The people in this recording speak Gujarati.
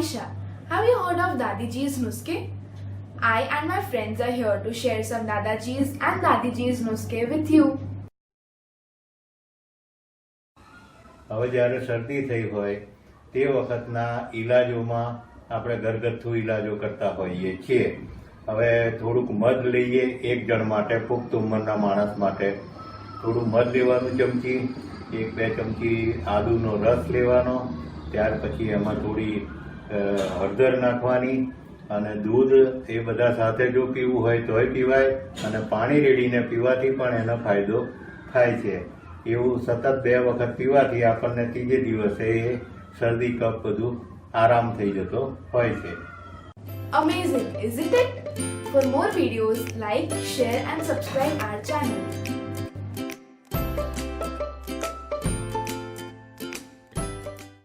Aisha. Have you heard of Dadiji's nuske? I and my friends are here to share some Dadaji's and Dadiji's nuske with you. હવે જ્યારે શરદી થઈ હોય તે વખતના ઈલાજોમાં આપણે ઘરગથ્થુ ઈલાજો કરતા હોઈએ છીએ. હવે થોડુંક મધ લઈએ, એક જણ માટે, પુખ્ત ઉંમરના માણસ માટે થોડું મધ લેવાનું ચમચી, 1-2 ચમચી આદુનો રસ લેવાનો, ત્યાર પછી એમાં થોડી હળદર નાખવાની અને દૂધ, એ બધા સાથે જો પીવું હોય તોય પીવાય અને પાણી રેડીને પીવાથી પણ એનો ફાયદો થાય છે. એવું સતત 2 વખત પીવાથી આપણને ત્રીજે દિવસે શરદી કફ બધું આરામ થઈ જતો હોય છે. Amazing, isn't it? For more videos, like, share and subscribe our channel.